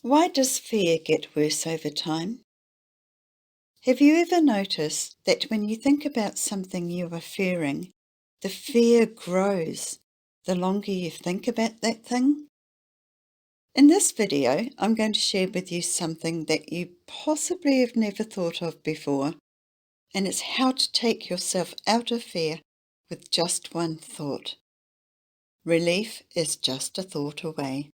Why does fear get worse over time? Have you ever noticed that when you think about something you are fearing, the fear grows the longer you think about that thing? In this video, I'm going to share with you something that you possibly have never thought of before, and it's how to take yourself out of fear with just one thought. Relief is just a thought away.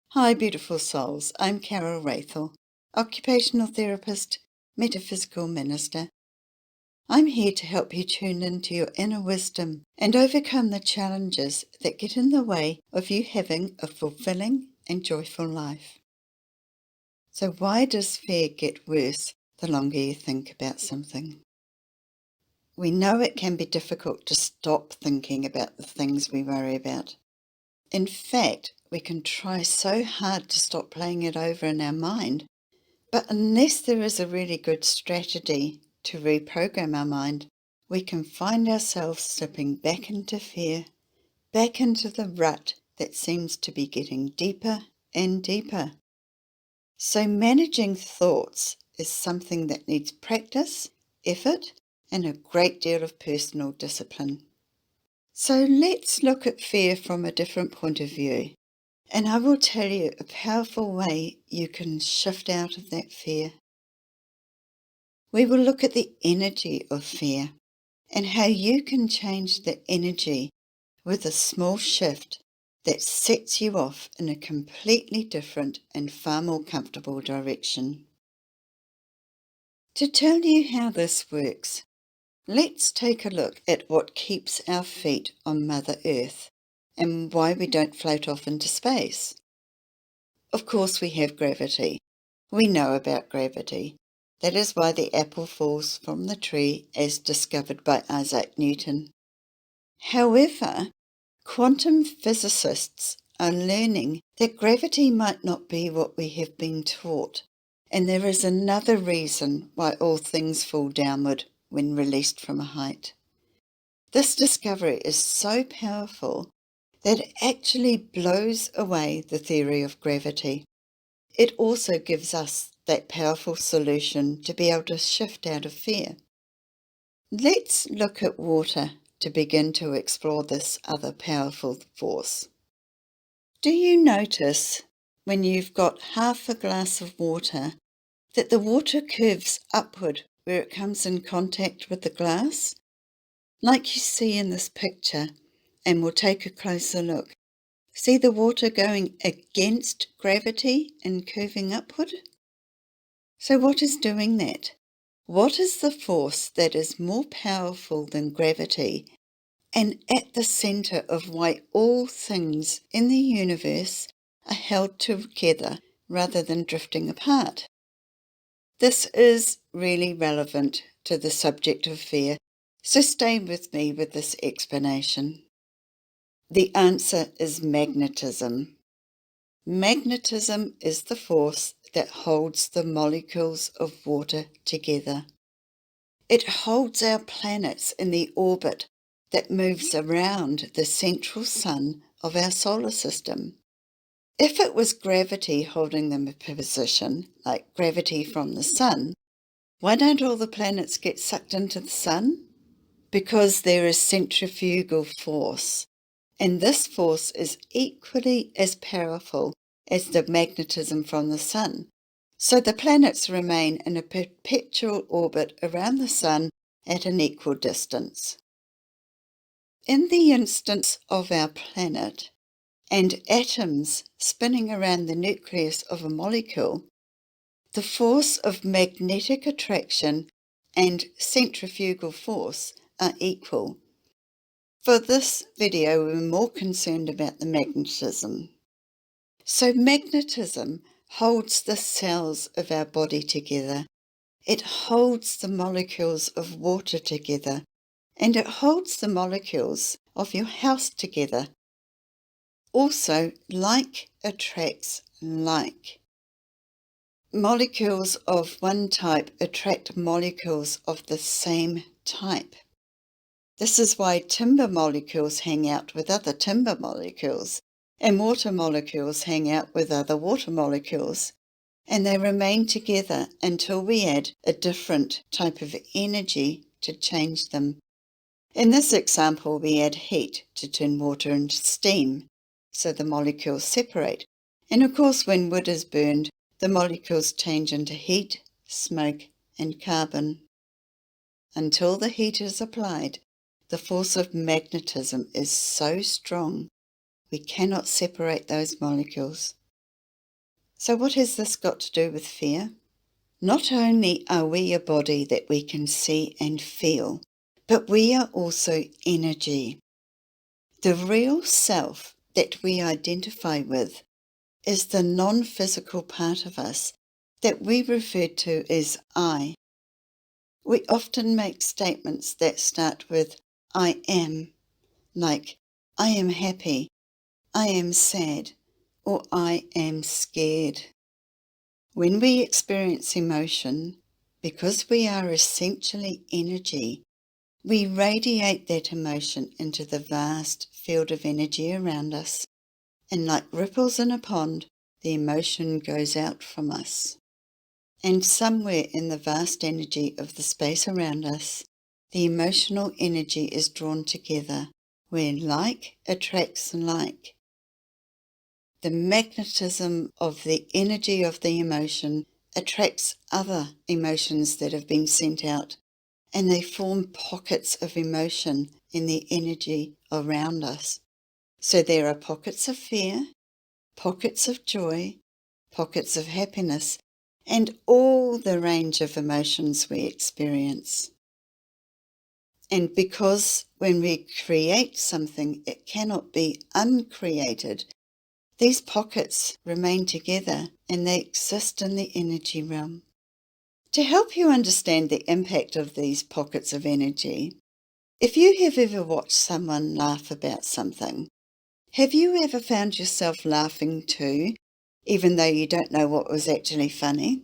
Hi, beautiful souls. I'm Carol Rathel, occupational therapist, metaphysical minister. I'm here to help you tune into your inner wisdom and overcome the challenges that get in the way of you having a fulfilling and joyful life. So why does fear get worse the longer you think about something? We know it can be difficult to stop thinking about the things we worry about. In fact, we can try so hard to stop playing it over in our mind, but unless there is a really good strategy to reprogram our mind, we can find ourselves slipping back into fear, back into the rut that seems to be getting deeper and deeper. So managing thoughts is something that needs practice, effort, and a great deal of personal discipline. So let's look at fear from a different point of view, and I will tell you a powerful way you can shift out of that fear. We will look at the energy of fear and how you can change the energy with a small shift that sets you off in a completely different and far more comfortable direction. To tell you how this works, let's take a look at what keeps our feet on Mother Earth and why we don't float off into space. Of course, we have gravity. We know about gravity. That is why the apple falls from the tree as discovered by Isaac Newton. However, quantum physicists are learning that gravity might not be what we have been taught, and there is another reason why all things fall downward when released from a height. This discovery is so powerful that it actually blows away the theory of gravity. It also gives us that powerful solution to be able to shift out of fear. Let's look at water to begin to explore this other powerful force. Do you notice when you've got half a glass of water that the water curves upward where it comes in contact with the glass? Like you see in this picture, and we'll take a closer look. See the water going against gravity and curving upward? So what is doing that? What is the force that is more powerful than gravity and at the centre of why all things in the universe are held together rather than drifting apart? This is really relevant to the subject of fear, so stay with me with this explanation. The answer is magnetism. Magnetism is the force that holds the molecules of water together. It holds our planets in the orbit that moves around the central sun of our solar system. If it was gravity holding them in position, like gravity from the sun, why don't all the planets get sucked into the sun? Because there is centrifugal force, and this force is equally as powerful as the magnetism from the sun. So the planets remain in a perpetual orbit around the sun at an equal distance. In the instance of our planet and atoms spinning around the nucleus of a molecule, the force of magnetic attraction and centrifugal force are equal. For this video, we're more concerned about the magnetism. So magnetism holds the cells of our body together. It holds the molecules of water together, and it holds the molecules of your house together. Also, like attracts like. Molecules of one type attract molecules of the same type. This is why timber molecules hang out with other timber molecules, And water molecules hang out with other water molecules, and they remain together until we add a different type of energy to change them. In this example, we add heat to turn water into steam, so the molecules separate. And of course, when wood is burned, the molecules change into heat, smoke, and carbon. Until the heat is applied, the force of magnetism is so strong we cannot separate those molecules. So what has this got to do with fear? Not only are we a body that we can see and feel, but we are also energy. The real self that we identify with is the non-physical part of us that we refer to as I. We often make statements that start with I am, like I am happy, I am sad, or I am scared. When we experience emotion, because we are essentially energy, we radiate that emotion into the vast field of energy around us, and like ripples in a pond, the emotion goes out from us. And somewhere in the vast energy of the space around us, the emotional energy is drawn together, where like attracts like. The magnetism of the energy of the emotion attracts other emotions that have been sent out, and they form pockets of emotion in the energy around us. So there are pockets of fear, pockets of joy, pockets of happiness, and all the range of emotions we experience. And because when we create something, it cannot be uncreated, these pockets remain together and they exist in the energy realm. To help you understand the impact of these pockets of energy, if you have ever watched someone laugh about something, have you ever found yourself laughing too, even though you don't know what was actually funny?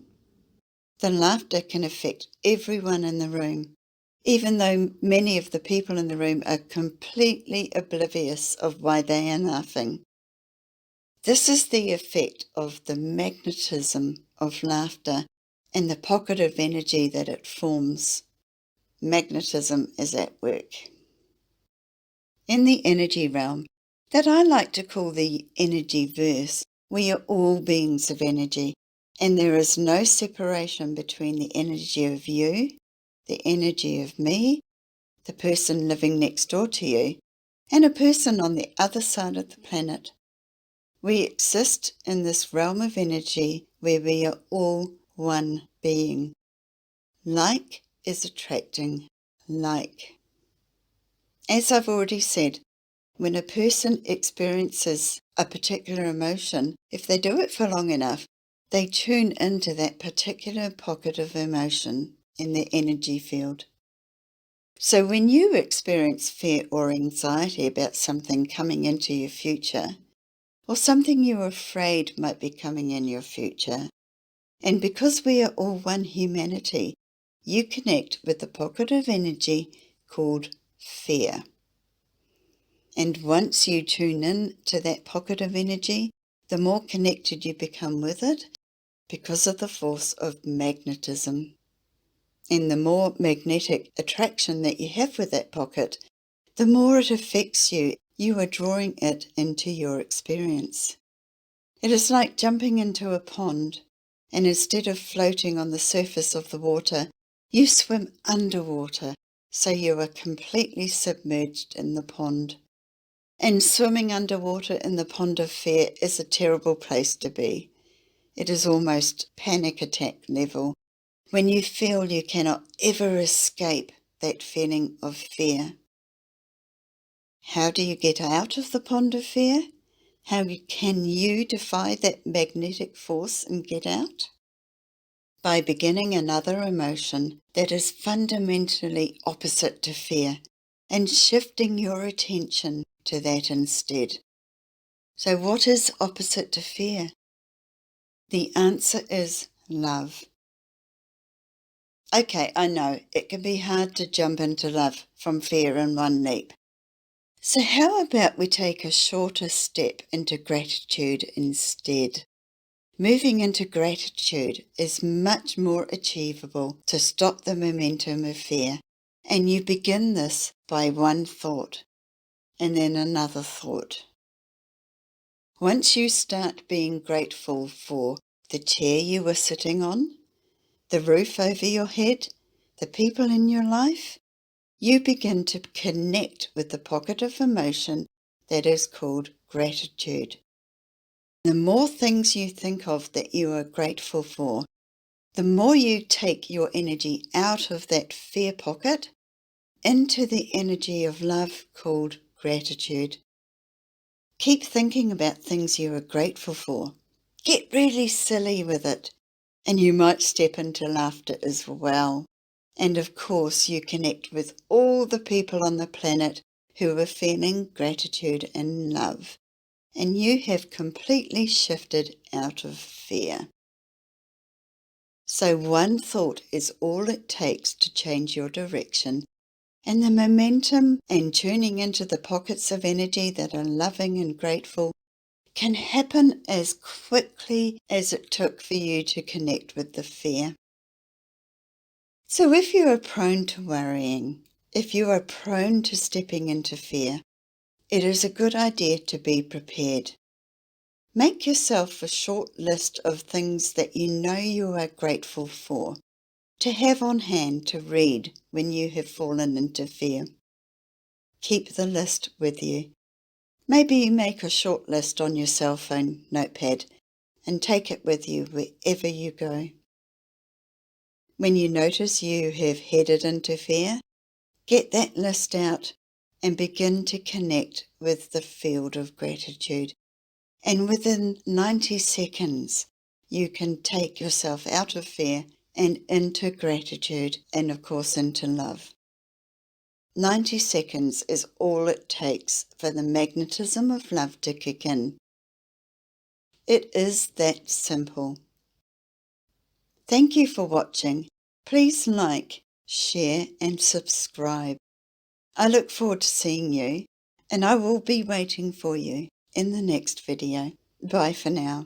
The laughter can affect everyone in the room, even though many of the people in the room are completely oblivious of why they are laughing. This is the effect of the magnetism of laughter and the pocket of energy that it forms. Magnetism is at work. In the energy realm, that I like to call the energy verse, we are all beings of energy, and there is no separation between the energy of you, the energy of me, the person living next door to you, and a person on the other side of the planet. We exist in this realm of energy where we are all one being. Like is attracting like. As I've already said, when a person experiences a particular emotion, if they do it for long enough, they tune into that particular pocket of emotion in their energy field. So when you experience fear or anxiety about something coming into your future, or something you're afraid might be coming in your future, and because we are all one humanity, you connect with the pocket of energy called fear. And once you tune in to that pocket of energy, the more connected you become with it because of the force of magnetism. And the more magnetic attraction that you have with that pocket, the more it affects you. You are drawing it into your experience. It is like jumping into a pond, and instead of floating on the surface of the water, you swim underwater, so you are completely submerged in the pond. And swimming underwater in the pond of fear is a terrible place to be. It is almost panic attack level, when you feel you cannot ever escape that feeling of fear. How do you get out of the pond of fear? How can you defy that magnetic force and get out? By beginning another emotion that is fundamentally opposite to fear and shifting your attention to that instead. So what is opposite to fear? The answer is love. Okay, I know it can be hard to jump into love from fear in one leap. So how about we take a shorter step into gratitude instead? Moving into gratitude is much more achievable to stop the momentum of fear. And you begin this by one thought and then another thought. Once you start being grateful for the chair you were sitting on, the roof over your head, the people in your life, you begin to connect with the pocket of emotion that is called gratitude. The more things you think of that you are grateful for, the more you take your energy out of that fear pocket into the energy of love called gratitude. Keep thinking about things you are grateful for. Get really silly with it, and you might step into laughter as well. And of course, you connect with all the people on the planet who are feeling gratitude and love, and you have completely shifted out of fear. So one thought is all it takes to change your direction, and the momentum and tuning into the pockets of energy that are loving and grateful can happen as quickly as it took for you to connect with the fear. So if you are prone to worrying, if you are prone to stepping into fear, it is a good idea to be prepared. Make yourself a short list of things that you know you are grateful for, to have on hand to read when you have fallen into fear. Keep the list with you. Maybe you make a short list on your cell phone notepad and take it with you wherever you go. When you notice you have headed into fear, get that list out and begin to connect with the field of gratitude. And within 90 seconds, you can take yourself out of fear and into gratitude and, of course, into love. 90 seconds is all it takes for the magnetism of love to kick in. It is that simple. Thank you for watching. Please like, share and subscribe. I look forward to seeing you, and I will be waiting for you in the next video. Bye for now.